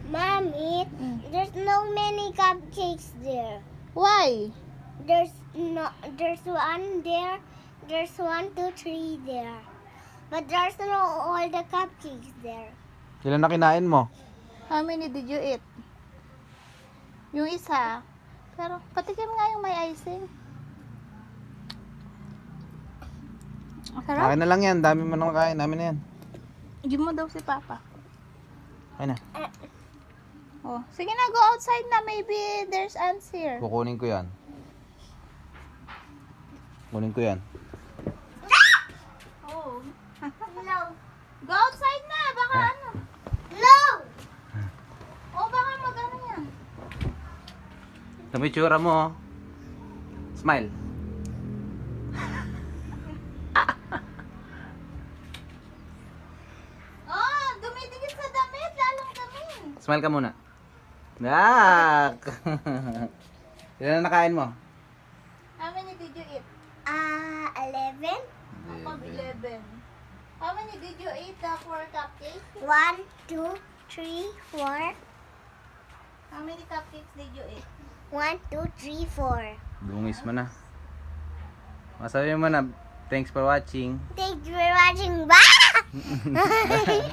Mommy, there's no many cupcakes there. Why? There's one there. There's 1, 2, 3 there. But there's no all the cupcakes there. Ilan na kinain mo? How many did you eat? Yung isa. Pero patikim nga yung may icing. Sarap. Akin na lang yan. Dami mo nang kain. Namin na yan. Give mo daw si Papa. Ayun na. Oh, sige na, go outside na. Maybe there's ants here. Kukunin ko yan. Kunin ko yan. Oh. No. Go outside na. Baka ano. No. Oh, baka mag-ano yan. Ito mo yung tsura mo. Oh. Smile. Oh, dumidikit sa damit. Lalong damit. Smile ka muna. Yak! Ilan na nakain mo? How many did you eat? 11. Ako, 11. How many did you eat for cupcake? 1, 2, 3, 4. How many cupcakes did you eat? 1, 2, 3, 4. Dungis mo na. Masabi mo na. Thanks for watching. Thank you for watching. Bye!